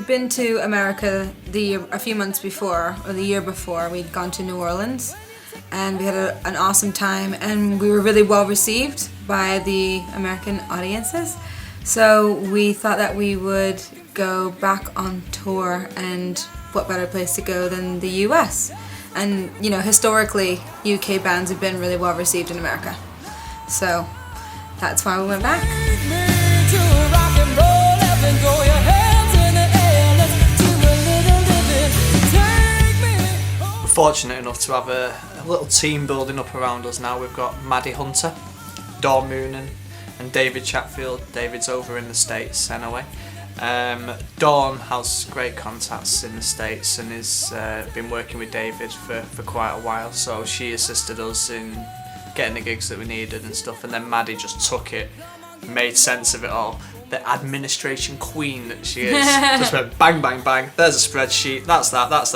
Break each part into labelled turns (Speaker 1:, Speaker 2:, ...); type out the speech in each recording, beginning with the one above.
Speaker 1: been to America a few months before, or the year before. We'd gone to New Orleans, and we had an awesome time, and we were really well received by the American audiences. So we thought that we would go back on tour, and what better place to go than the US? And you know, historically, UK bands have been really well received in America. So that's why we went back.
Speaker 2: We're fortunate enough to have a little team building up around us now. We've got Maddie Hunter, Dawn Moonen, and David Chatfield. David's over in the States anyway. Dawn has great contacts in the States and has been working with David for quite a while, so she assisted us in getting the gigs that we needed and stuff, and then Maddie just took it, made sense of it all. The administration queen that she is, just went bang, bang, bang, there's a spreadsheet, that's that, that's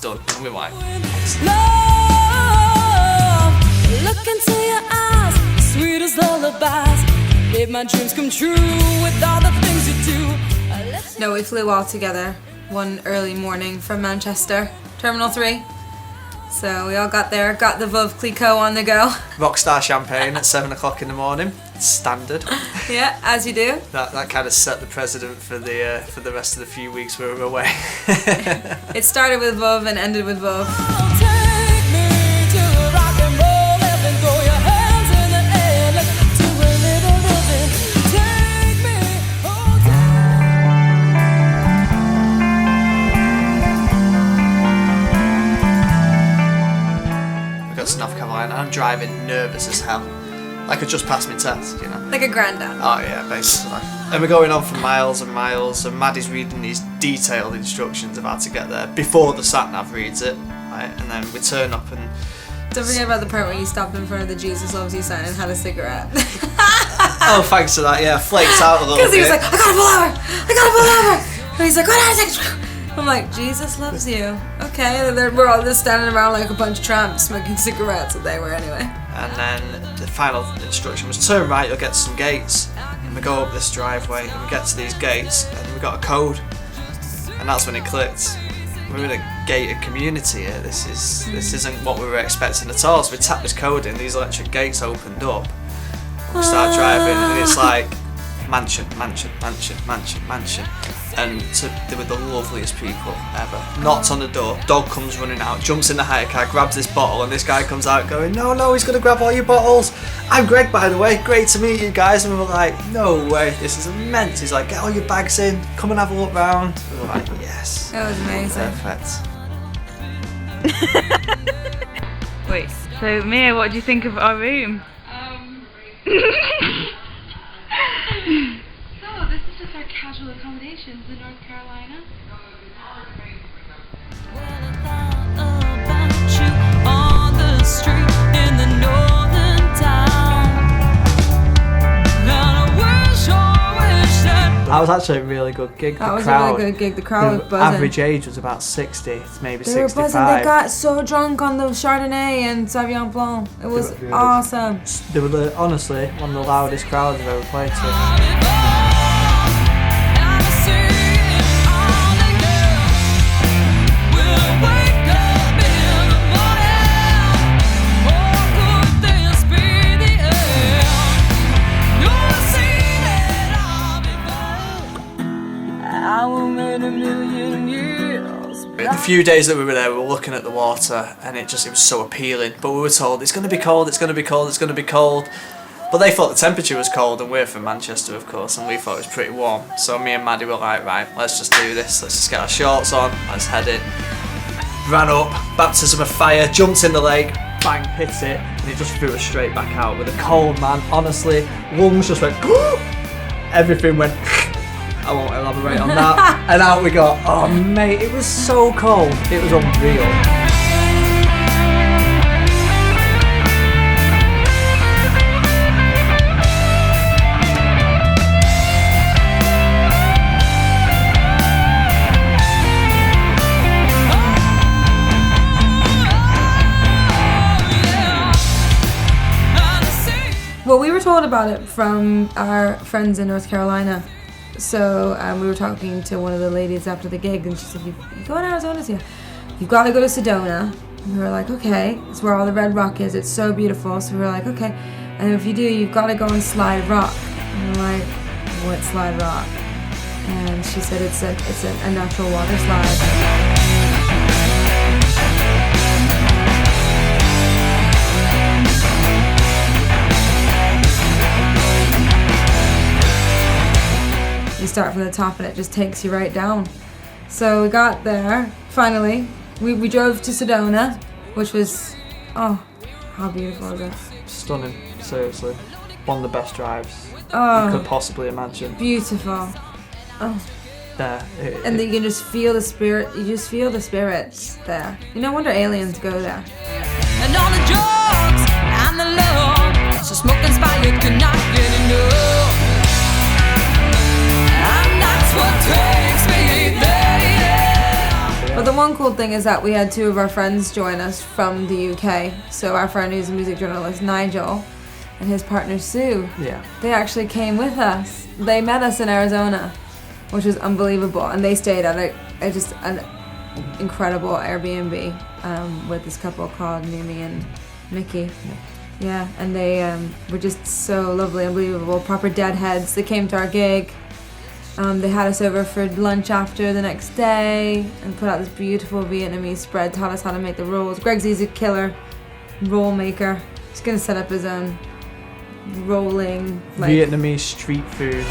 Speaker 2: done, and we're like...
Speaker 3: Look into your eyes, sweet as lullabies. Made my dreams come true with all the things you do.
Speaker 1: No, we flew all together one early morning from Manchester, Terminal 3. So we all got there, got the Veuve Clicquot on the go.
Speaker 2: Rockstar champagne at 7 o'clock in the morning, standard.
Speaker 1: Yeah, as you do.
Speaker 2: That kind of set the precedent for the rest of the few weeks we were away.
Speaker 1: It started with Veuve and ended with Veuve.
Speaker 2: North Carolina. I'm driving nervous as hell. Like I just passed my test, you know.
Speaker 1: Like a granddad.
Speaker 2: Oh yeah, basically. And we're going on for miles and miles, and Maddie's reading these detailed instructions of how to get there before the sat-nav reads it, right? And then we turn up and...
Speaker 1: Don't forget about the part where you stopped in front of the Jesus Loves You sign and had a cigarette.
Speaker 2: Oh, thanks for that, yeah, flaked out a little bit.
Speaker 1: Because he was like, I gotta pull over! And he's like, what? I'm like, Jesus loves you. Okay, and then we're all just standing around like a bunch of tramps smoking cigarettes, that they were anyway.
Speaker 2: And then the final instruction was turn right, you'll get to some gates. And we go up this driveway and we get to these gates and we got a code. And that's when it clicked. We're in a gated community here. This isn't what we were expecting at all. So we tapped this code in, these electric gates opened up. And we start driving and it's like mansion. And they were the loveliest people ever. Knocks on the door, dog comes running out, jumps in the hire car, grabs this bottle, and this guy comes out going, no, he's gonna grab all your bottles. I'm Greg, by the way, great to meet you guys. And we were like, no way, this is immense. He's like, get all your bags in, come and have a look round. We were like, yes.
Speaker 1: That was amazing.
Speaker 2: Perfect.
Speaker 4: Wait, so Mia, what do you think of our room?
Speaker 5: So, this is just our casual accommodations in North Carolina.
Speaker 2: That was actually a really good gig.
Speaker 1: That was a really good gig. The crowd was buzzing.
Speaker 2: Average age was about 60, maybe
Speaker 1: they
Speaker 2: 65.
Speaker 1: Were buzzing. They got so drunk on the Chardonnay and Sauvignon Blanc. It was awesome.
Speaker 2: They were honestly one of the loudest crowds I've ever played to. The few days that we were there, we were looking at the water and it was so appealing, but we were told it's going to be cold, it's going to be cold, it's going to be cold. But they thought the temperature was cold, and we're from Manchester of course, and we thought it was pretty warm. So me and Maddie were like, right, let's just do this, let's just get our shorts on, let's head in. Ran up, baptism of fire, jumped in the lake, bang, hit it, and it just threw us straight back out with a cold, man. Honestly, lungs just went, everything went, I won't elaborate on that. And out we got. Oh mate, it was so cold. It was unreal.
Speaker 1: Well, we were told about it from our friends in North Carolina. So we were talking to one of the ladies after the gig, and she said, "You go in Arizona, yeah? You've got to go to Sedona." And we were like, "Okay." It's where all the red rock is. It's so beautiful. So we were like, "Okay." And if you do, you've got to go on Slide Rock. And we're like, "What's Slide Rock?" And she said it's a natural water slide. You start from the top and it just takes you right down. So we got there, finally. We drove to Sedona, which was, oh, how beautiful is it?
Speaker 2: Stunning, seriously. One of the best drives you
Speaker 1: Oh,
Speaker 2: could possibly imagine.
Speaker 1: beautiful. Oh,
Speaker 2: There.
Speaker 1: and then you can just feel the spirit, you just feel the spirits there. No wonder aliens go there.
Speaker 3: And all the drugs and the love, so smoke inspired could not get enough. And that's what takes me there.
Speaker 1: But the one cool thing is that we had two of our friends join us from the UK. So our friend who's a music journalist, Nigel, and his partner Sue.
Speaker 2: Yeah.
Speaker 1: They actually came with us. They met us in Arizona, which was unbelievable. And they stayed at an incredible Airbnb with this couple called Mimi and Mickey. Yeah, and they were just so lovely, unbelievable, proper deadheads. They came to our gig. They had us over for lunch after the next day and put out this beautiful Vietnamese spread, taught us how to make the rolls. Greg's a killer roll maker. He's gonna set up his own rolling
Speaker 2: Vietnamese street food.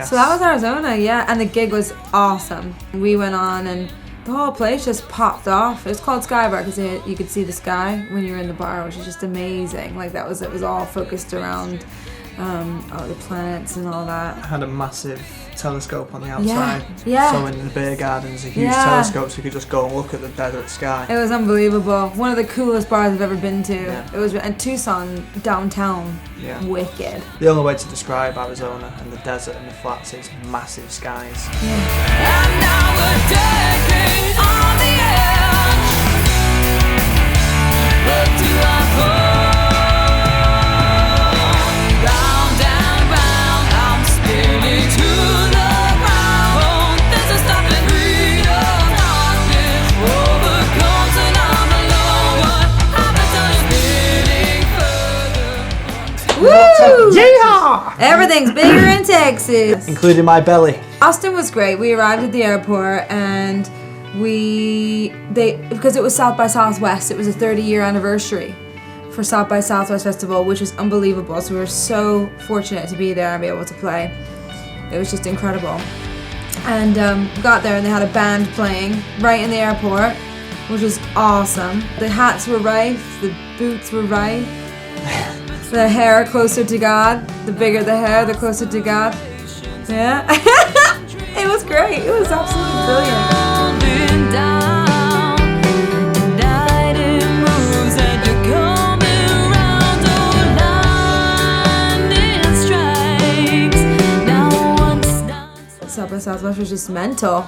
Speaker 1: So that was Arizona, yeah, and the gig was awesome. We went on and the whole place just popped off. It was called Sky Bar because you could see the sky when you were in the bar, which is just amazing. Like it was all focused around all the planets and all that.
Speaker 2: Had a massive telescope on the outside.
Speaker 1: Yeah.
Speaker 2: So in the beer gardens, a huge
Speaker 1: Yeah.
Speaker 2: telescope, so you could just go and look at the desert sky.
Speaker 1: It was unbelievable. One of the coolest bars I've ever been to.
Speaker 2: Yeah.
Speaker 1: It was in Tucson, downtown.
Speaker 2: Yeah.
Speaker 1: Wicked.
Speaker 2: The only way to describe Arizona and the desert and the flats is massive skies.
Speaker 3: And now we're dancing on the edge. Look to our home. Round and round, I'm spinning to the ground. There's a stopping freedom, darkness overcomes and I'm alone. What happens? I'm spinning further.
Speaker 1: Woo!
Speaker 2: Yeah!
Speaker 1: Everything's bigger in Texas.
Speaker 2: Including my belly.
Speaker 1: Austin was great. We arrived at the airport and because it was South by Southwest, it was a 30-year anniversary for South by Southwest Festival, which was unbelievable. So we were so fortunate to be there and be able to play. It was just incredible. And we got there and they had a band playing right in the airport, which was awesome. The hats were right, the boots were right. The hair closer to God. The bigger the hair, the closer to God. Yeah. It was great. It was absolutely brilliant.
Speaker 3: Rolling down, night it moves and you're coming round. Oh, lightning strikes. Now once done.
Speaker 1: South by Southwest was just mental.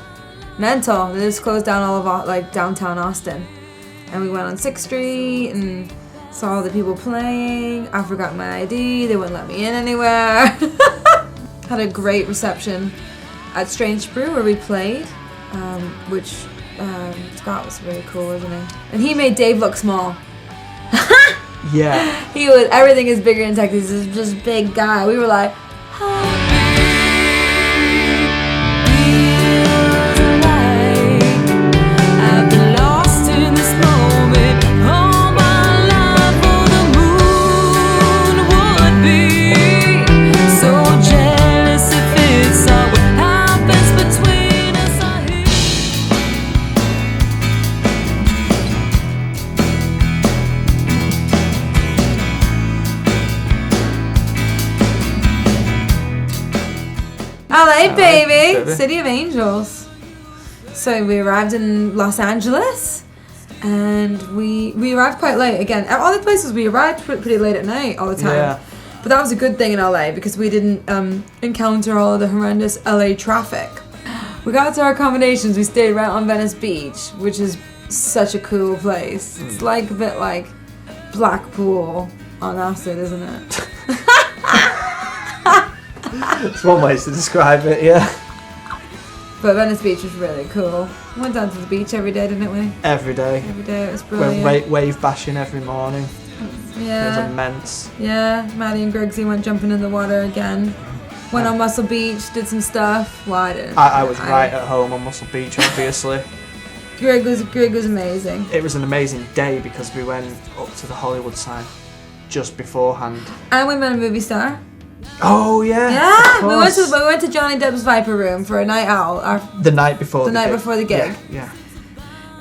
Speaker 1: They just closed down all of downtown Austin, and we went on 6th Street and saw all the people playing. I forgot my ID. They wouldn't let me in anywhere. Had a great reception at Strange Brew where we played, which Scott was really cool, wasn't he? And he made Dave look small.
Speaker 2: Yeah.
Speaker 1: Everything is bigger in Texas. He's just a big guy. We were like,
Speaker 3: I've been lost in this moment all my life. Oh, the moon would be so jealous if it saw what happens between us.
Speaker 1: LA, baby!
Speaker 2: baby.
Speaker 1: City of Angels. So we arrived in Los Angeles, and we arrived quite late. Again, at all the places we arrived pretty late at night all the time.
Speaker 2: Yeah.
Speaker 1: But that was a good thing in LA because we didn't encounter all of the horrendous LA traffic. We got to our accommodations. We stayed right on Venice Beach, which is such a cool place. It's like a bit like Blackpool on acid, isn't it?
Speaker 2: It's one way to describe it, yeah.
Speaker 1: But Venice Beach was really cool. We went down to the beach every day, didn't we?
Speaker 2: Every day.
Speaker 1: Every day, it was
Speaker 2: We're
Speaker 1: brilliant.
Speaker 2: wave bashing every morning.
Speaker 1: Yeah.
Speaker 2: It was immense.
Speaker 1: Yeah, Maddie and Gregsy went jumping in the water again. Went on Muscle Beach, did some stuff. Well, I didn't.
Speaker 2: I was right at home on Muscle Beach, obviously.
Speaker 1: Greg was amazing.
Speaker 2: It was an amazing day because we went up to the Hollywood sign just beforehand.
Speaker 1: And we met a movie star.
Speaker 2: Oh yeah.
Speaker 1: Yeah, we went to Johnny Depp's Viper Room for a night out.
Speaker 2: The night before
Speaker 1: the night before the gig.
Speaker 2: Yeah.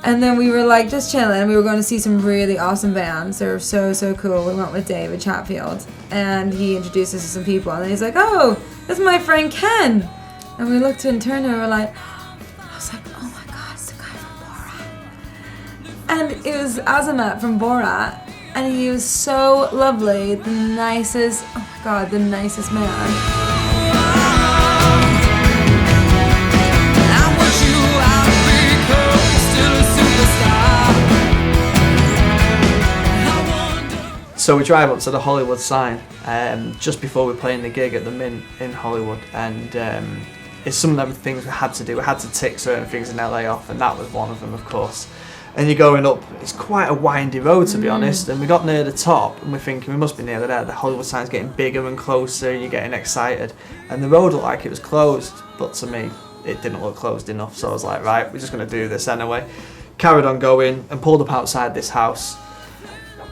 Speaker 1: And then we were like just chilling. We were going to see some really awesome bands. They were so cool. We went with David Chatfield, and he introduced us to some people. And he's like, "Oh, that's my friend Ken." And we looked and turned and we were like, I was like, "Oh my God, it's the guy from Borat." And it was Azamat from Borat, and he was so lovely, the nicest. Oh my God, the nicest man.
Speaker 2: So we drive up to the Hollywood sign just before we're playing the gig at the Mint in Hollywood, and it's some of them things we had to do. We had to tick certain things in LA off, and that was one of them, of course. And you're going up, it's quite a windy road to be honest, and we got near the top and we're thinking we must be near there. The Hollywood sign's getting bigger and closer and you're getting excited, and the road looked like it was closed, but to me it didn't look closed enough, so I was like, right, we're just going to do this anyway. Carried on going and pulled up outside this house.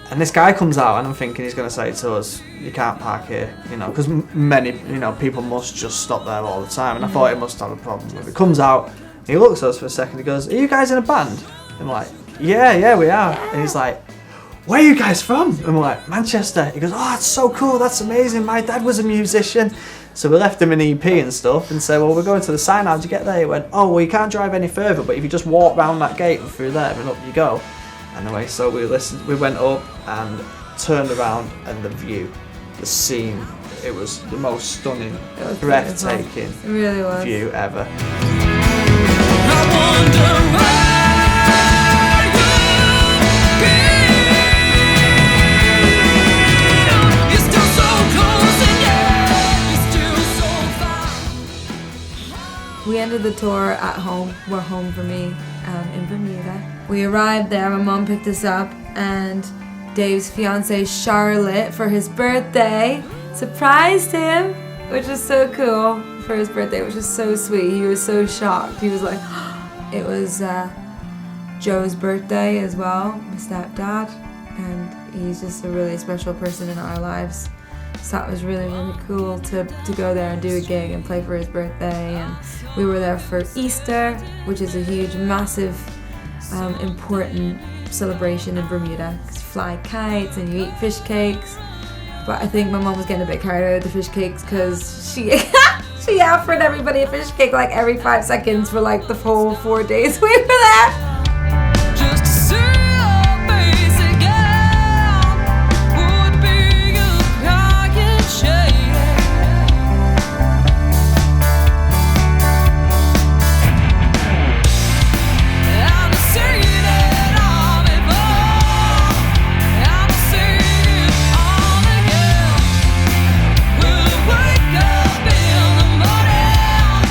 Speaker 2: And this guy comes out, and I'm thinking he's going to say to us, "You can't park here," because many, people must just stop there all the time. And I thought he must have a problem with it. He comes out, he looks at us for a second, he goes, "Are you guys in a band?" And we're like, yeah, we are. And he's like, "Where are you guys from?" And we're like, "Manchester." He goes, "Oh, that's so cool, that's amazing. My dad was a musician." So we left him an EP and stuff and said, "Well, we're going to the sign, how'd you get there?" He went, "Oh, well, you can't drive any further, but if you just walk round that gate and through there and up you go." Anyway, so we went up and turned around, and the view, the scene, it was the most stunning, breathtaking
Speaker 1: It really was.
Speaker 2: view ever.
Speaker 1: We ended the tour at home. We're home for me in Bermuda. We arrived there, my mom picked us up, and Dave's fiancée Charlotte, for his birthday, surprised him, which was so cool for his birthday, which was so sweet. He was so shocked. He was like, it was Joe's birthday as well, my stepdad, and he's just a really special person in our lives. So that was really cool to go there and do a gig and play for his birthday. And we were there for Easter, which is a huge, massive, important celebration in Bermuda. 'Cause you fly kites and you eat fish cakes. But I think my mom was getting a bit carried away with the fish cakes because she she offered everybody a fish cake like every 5 seconds for like the whole 4 days we were there.
Speaker 3: Just to see your face again would be a crying shame. I'm seeing it all before. I'm seeing it all again. Will it wake up in the morning,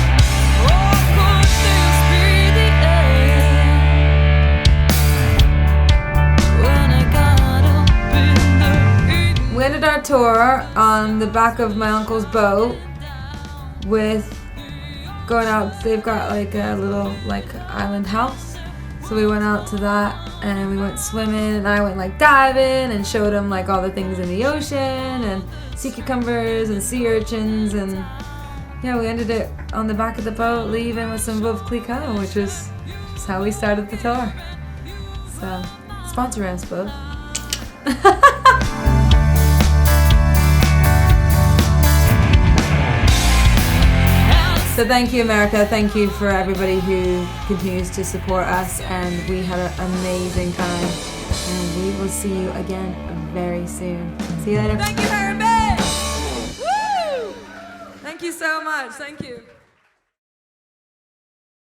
Speaker 3: or could this be the end? When I got up in the evening.
Speaker 1: We ended our tour on the back of my uncle's boat with going out. They've got like a little island house. So we went out to that and we went swimming, and I went like diving and showed him like all the things in the ocean and sea cucumbers and sea urchins, and yeah, we ended it on the back of the boat leaving with some Veuve Clicquot, which was just how we started the tour. So sponsor us, Veuve. So thank you, America. Thank you for everybody who continues to support us, and we had an amazing time. And we will see you again very soon. See you later.
Speaker 3: Thank you, Herbie!
Speaker 1: Thank you so much. Thank you.